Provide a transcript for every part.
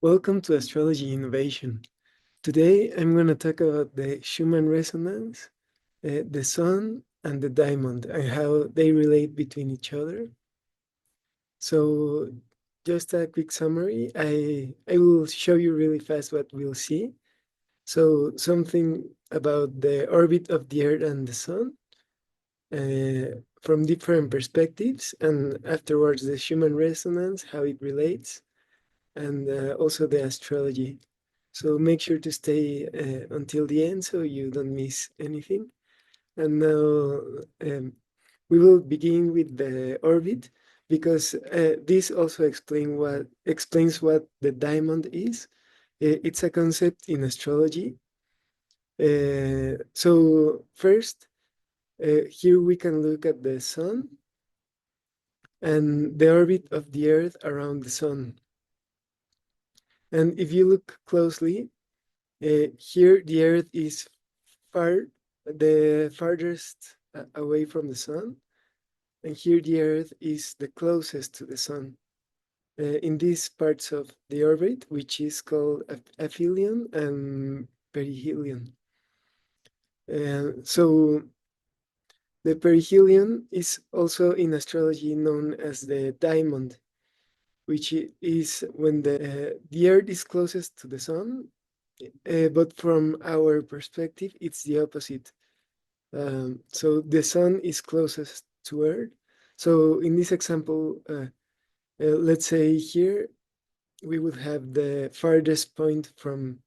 Welcome to Astrology Innovation. Today I'm going to talk about the Schumann Resonance, the Sun, and the Diamond, and how they relate between each other. So, just a quick summary. I will show you really fast what we'll see. So, something about the orbit of the Earth and the Sun from different perspectives, and afterwards the Schumann Resonance, how it relates, and also the astrology. So make sure to stay until the end so you don't miss anything. And now we will begin with the orbit because this also explains what the diamond is. It's a concept in astrology. So first, here we can look at the sun and the orbit of the earth around the sun. And if you look closely, here the earth is the farthest away from the sun, and here the earth is the closest to the sun. In these parts of the orbit, which is called aphelion and perihelion. So the perihelion is also in astrology known as the diamond, which is when the earth is closest to the sun, but from our perspective, it's the opposite. So the sun is closest to Earth. So in this example, let's say here we would have the farthest point from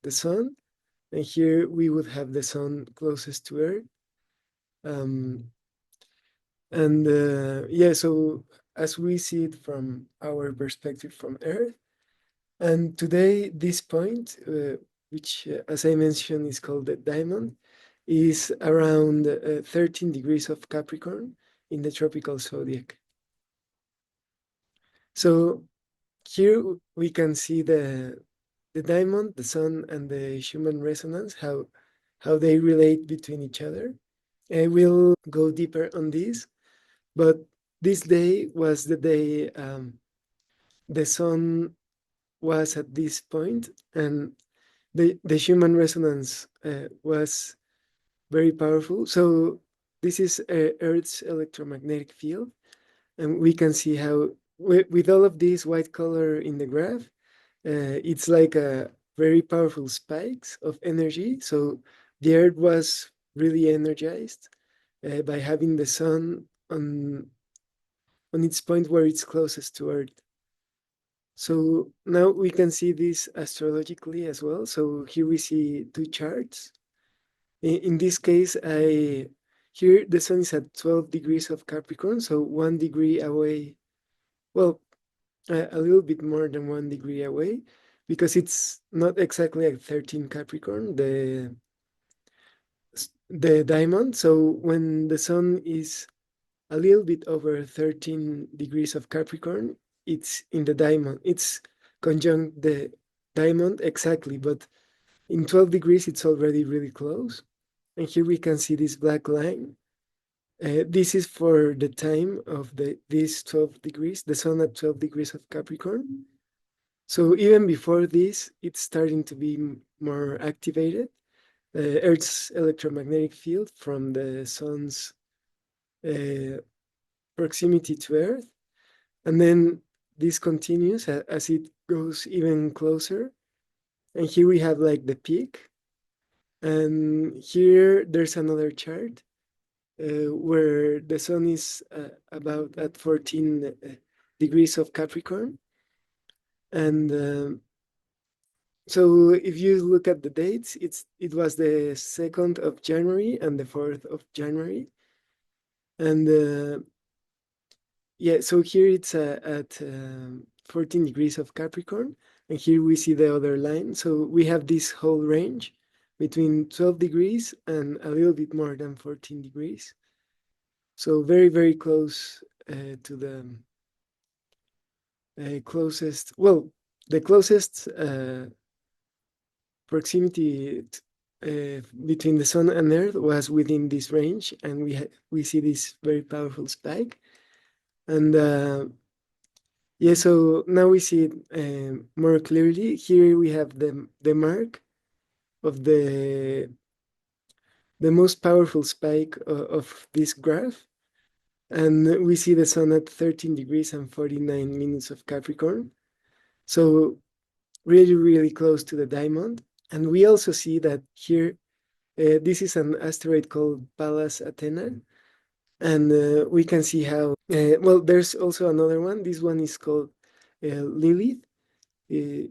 the sun, and here we would have the sun closest to Earth. Um, and yeah, so as we see it from our perspective from Earth, and today this point, which as I mentioned is called the diamond, is around 13 degrees of Capricorn in the tropical zodiac. So here we can see the diamond, the sun, and the Schumann resonance, how they relate between each other. I will go deeper on this, but this day was the day the sun was at this point, and the Schumann resonance was very powerful. So this is Earth's electromagnetic field, and we can see how with all of this white color in the graph, it's like a very powerful spikes of energy. So the Earth was really energized by having the sun on its point where it's closest to Earth. So now we can see this astrologically as well. So here we see two charts. In this case, here the sun is at 12 degrees of Capricorn, so 1 degree away. Well, a little bit more than 1 degree away, because it's not exactly at 13 Capricorn, the diamond. So when the sun is a little bit over 13 degrees of Capricorn, it's in the diamond. It's conjunct the diamond exactly, but in 12 degrees, it's already really close. And here we can see this black line. This is for the time of this 12 degrees, the sun at 12 degrees of Capricorn. So even before this, it's starting to be more activated. Earth's electromagnetic field from the sun's uh, proximity to Earth. And then this continues as it goes even closer. And here we have like the peak. And here there's another chart where the sun is about at 14 degrees of Capricorn. And so if you look at the dates, it was the 2nd of January and the 4th of January. And yeah, so here it's at 14 degrees of Capricorn. And here we see the other line. So we have this whole range between 12 degrees and a little bit more than 14 degrees. So very, very close to the closest, well, the closest proximity between the sun and Earth was within this range, and we see this very powerful spike. And Yeah, so now we see it more clearly. Here we have the mark of the most powerful spike of this graph. And we see the sun at 13 degrees and 49 minutes of Capricorn. So really, really close to the diamond. And we also see that here, this is an asteroid called Pallas Athena. And we can see how, well, there's also another one. This one is called Lilith. Uh,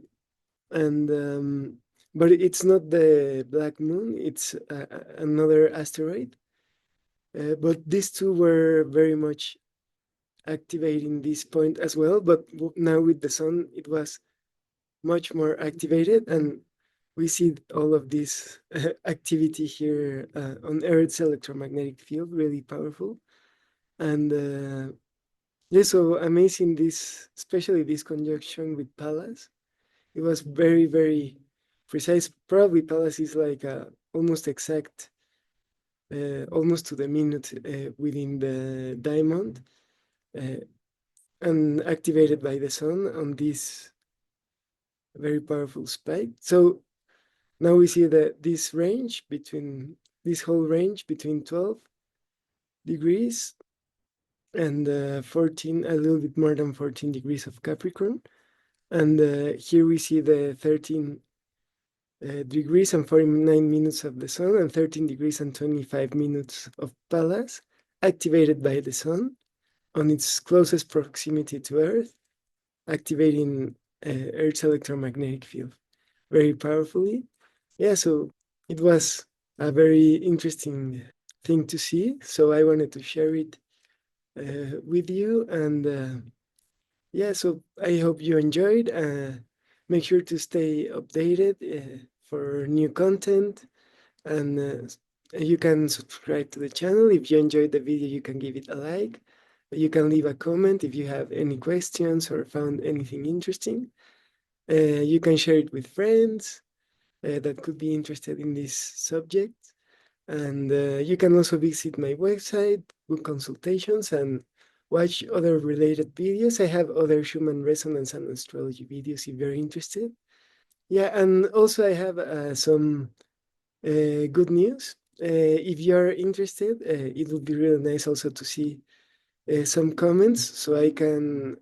and but it's not the black moon, it's another asteroid. But these two were very much activating this point as well. But now with the sun, it was much more activated, and we see all of this activity here on Earth's electromagnetic field, really powerful. And yeah, so amazing this, especially this conjunction with Pallas. It was very, very precise. Probably Pallas is like almost exact, almost to the minute within the diamond, uh, and activated by the sun on this very powerful spike. So now we see that this range between this whole range between 12 degrees and 14, a little bit more than 14 degrees of Capricorn. And here we see the 13 degrees and 49 minutes of the sun and 13 degrees and 25 minutes of Pallas activated by the sun on its closest proximity to Earth, activating Earth's electromagnetic field very powerfully. Yeah, so it was a very interesting thing to see. So I wanted to share it with you. And yeah, so I hope you enjoyed. Make sure to stay updated for new content. And you can subscribe to the channel. If you enjoyed the video, you can give it a like. You can leave a comment if you have any questions or found anything interesting. You can share it with friends that could be interested in this subject. And you can also visit my website, book consultations, and watch other related videos. I have other Schumann Resonance and astrology videos if you're interested. Yeah, and also I have some good news. If you're interested, it would be really nice also to see some comments so I can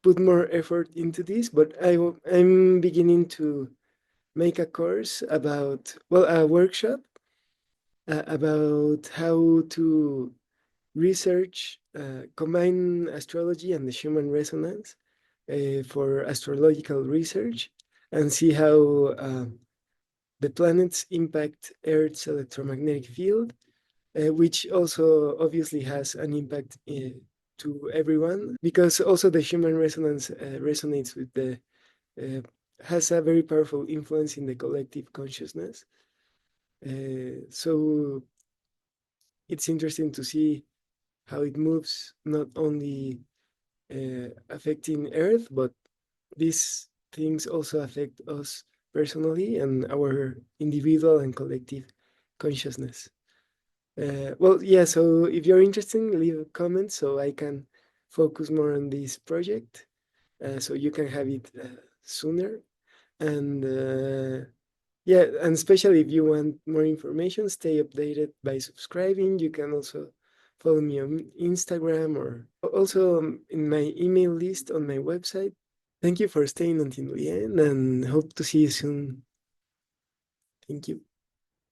put more effort into this. But I'm beginning to make a course about, well, a workshop about how to research, combine astrology and the Schumann resonance for astrological research and see how the planets impact Earth's electromagnetic field, which also obviously has an impact to everyone because also the Schumann resonance resonates with the, uh, has a very powerful influence in the collective consciousness. So it's interesting to see how it moves, not only affecting Earth, but these things also affect us personally and our individual and collective consciousness. Well, yeah, so if you're interested, leave a comment so I can focus more on this project so you can have it sooner. And yeah, and especially if you want more information, stay updated by subscribing. You can also follow me on Instagram or also in my email list on my website. Thank you for staying until the end and hope to see you soon. Thank you.